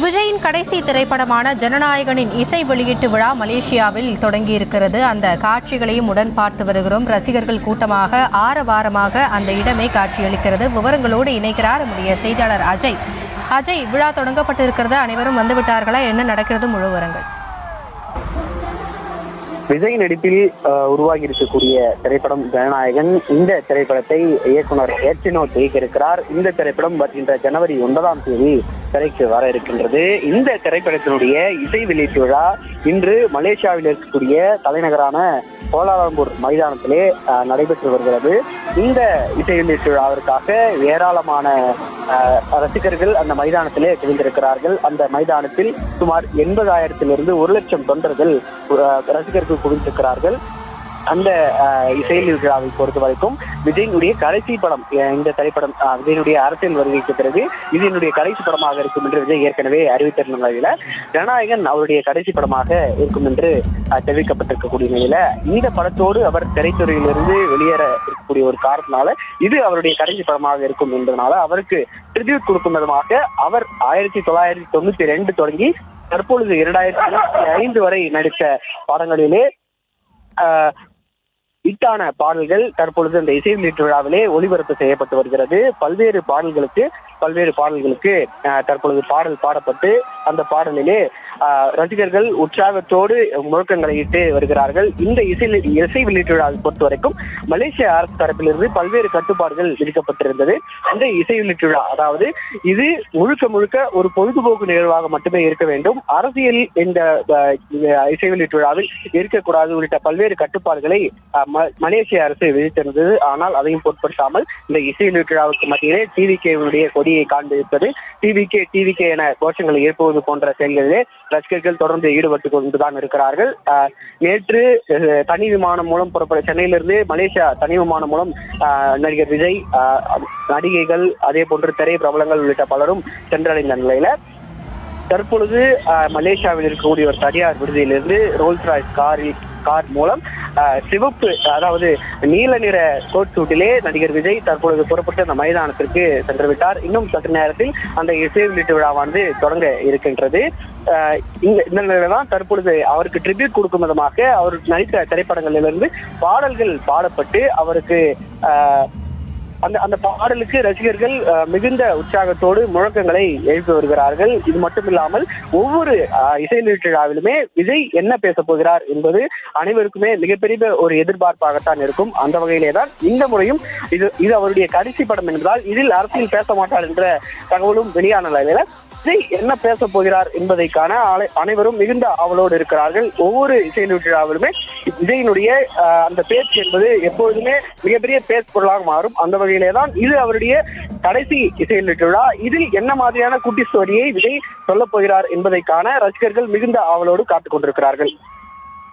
விஜயின் கடைசி திரைப்படமான ஜனநாயகனின் இசை வெளியீட்டு விழா மலேசியாவில் தொடங்கியிருக்கிறது. அந்த காட்சிகளையும் உடன் பார்த்து வருகிறோம். ரசிகர்கள் கூட்டமாக ஆரவாரமாக அந்த இடமே காட்சியளிக்கிறது. விவரங்களோடு இணைக்கிறார் நம்முடைய செய்தியாளர் அஜய். அஜய், விழா தொடங்கப்பட்டிருக்கிறது, அனைவரும் வந்துவிட்டார்களா? என்ன நடக்கிறது? முழு விவரங்கள். விஜய் நடிப்பில் உருவாகி இருக்கக்கூடிய திரைப்படம் ஜனநாயகன். இந்த திரைப்படத்தை இயக்குனர் ஏற்றினோ இயக்கியிருக்கிறார். இந்த திரைப்படம் வருகின்ற ஜனவரி 9ஆம் தேதி திரைக்கு வர இருக்கின்றது. இந்த திரைப்படத்தினுடைய இசை வெளியீட்டு விழா இன்று மலேசியாவில் இருக்கக்கூடிய தலைநகரான கோலாலம்பூர் மைதானத்திலே நடைபெற்று வருகிறது. இந்த இசை வெளியீட்டு விழாவிற்காக ஏராளமான ரசிகர்கள் அந்த மைதானத்திலே குவிந்திருக்கிறார்கள். அந்த மைதானத்தில் சுமார் 80,000 1 லட்சம் தொண்டர்கள் ரசிகர்கள் குவிந்திருக்கிறார்கள். அந்த இசை விழாவை பொறுத்த வரைக்கும் விஜயனுடைய கடைசி படம் இந்த திரைப்படம். விஜயனுடைய அரசியல் வருகைக்கு பிறகு இது என்னுடைய கடைசி படமாக இருக்கும் என்று விஜய் ஏற்கனவே அறிவித்திருந்த நிலையில ஜனநாயகன் அவருடைய கடைசி படமாக இருக்கும் என்று தெரிவிக்கப்பட்டிருக்கக்கூடிய நிலையில இந்த படத்தோடு அவர் திரைத்துறையிலிருந்து வெளியேற இருக்கக்கூடிய ஒரு காரணத்தினால இது அவருடைய கடைசி படமாக இருக்கும் என்பதனால அவருக்கு ட்ரிபியூட் கொடுக்கும் விதமாக அவர் 1992 தொடங்கி தற்பொழுது 2005 வரை நடித்த படங்களிலே ஹிட்டான பாடல்கள் தற்பொழுது அந்த இசை வெளியீட்டு விழாவிலே ஒளிபரப்பு செய்யப்பட்டு வருகிறது. பல்வேறு பாடல்களுக்கு தற்பொழுது பாடல் பாடப்பட்டு அந்த பாடலிலே ரசிகர்கள் உற்சாகத்தோடு முழக்கங்களை இட்டு வருகிறார்கள். இந்த இசை வெளியீட்டு விழாவை பொறுத்த வரைக்கும் மலேசிய அரசு தரப்பிலிருந்து பல்வேறு கட்டுப்பாடுகள் விதிக்கப்பட்டிருந்தது. இந்த இசை வெளியீட்டு விழா, அதாவது இது முழுக்க ஒரு பொழுதுபோக்கு நிகழ்வாக மட்டுமே இருக்க வேண்டும், அரசியல் இந்த இசை வெளியீட்டு விழாவில் இருக்கக்கூடாது உள்ளிட்ட பல்வேறு கட்டுப்பாடுகளை மலேசிய அரசு விதித்திருந்தது. ஆனால் அதையும் பொருட்படுத்தாமல் இந்த இசை வெளியீட்டு விழாவுக்கு மத்தியிலே டிவிகேவுடைய கொடியை காண்பிப்பது, டிவிகே என கோஷங்களை எழுப்புவது போன்ற செயல்களிலே ரசிகர்கள் தொடர்ந்து ஈடுபட்டு கொண்டுதான் இருக்கிறார்கள். நேற்று தனி விமானம் மூலம் சென்னையிலிருந்து மலேசியா தனி விமானம் மூலம் நடிகர் விஜய், நடிகைகள், அதே போன்று திரை பிரபலங்கள் உள்ளிட்ட பலரும் சென்றடைந்த நிலையில தற்பொழுது மலேசியாவில் இருக்கக்கூடிய ஒரு தனியார் விடுதியிலிருந்து ரோல்ஸ் ராய்ஸ் கார் மூலம் சிவப்பு, அதாவது நீல நிற கோட் சூட்டிலே நடிகர் விஜய் தற்பொழுது புறப்பட்டு அந்த மைதானத்திற்கு சென்று விட்டார். இன்னும் சற்று நேரத்தில் அந்த இசை வெளியீட்டு விழாவானது தொடங்க இருக்கின்றது. இந்த நிலையில்தான் தற்பொழுது அவருக்கு ட்ரிபியூட் கொடுக்கும் விதமாக அவர் நடித்த திரைப்படங்களிலிருந்து பாடல்கள் பாடப்பட்டு அவருக்கு அந்த பாடலுக்கு ரசிகர்கள் மிகுந்த உற்சாகத்தோடு முழக்கங்களை எழுப்பி வருகிறார்கள். இது மட்டுமில்லாமல் ஒவ்வொரு இசை வெளியீட்டு விழாவிலுமே விஜய் என்ன பேச போகிறார் என்பது அனைவருக்குமே மிகப்பெரிய ஒரு எதிர்பார்ப்பாகத்தான் இருக்கும். அந்த வகையிலே தான் இந்த முறையும் இது அவருடைய கடைசி படம் என்பதால் இதில் அரசியல் பேச மாட்டார் என்ற தகவலும் வெளியான நிலையில விஜய் என்ன பேச போகிறார் என்பதைக்கான அனைவரும் மிகுந்த ஆவலோடு இருக்கிறார்கள். ஒவ்வொரு இசை வெளியீட்டு விழாவிலுமே விஜயினுடைய அந்த பேச்சு என்பது எப்பொழுதுமே மிகப்பெரிய பேச்சு பொருளாக மாறும். அந்த வகையிலே தான் இது அவருடைய கடைசி இசை வெளியீட்டு விழா. இதில் என்ன மாதிரியான குட்டி ஸ்டோரியை விஜய் சொல்ல போகிறார் என்பதைக்கான ரசிகர்கள் மிகுந்த ஆவலோடு காத்துக் கொண்டிருக்கிறார்கள்.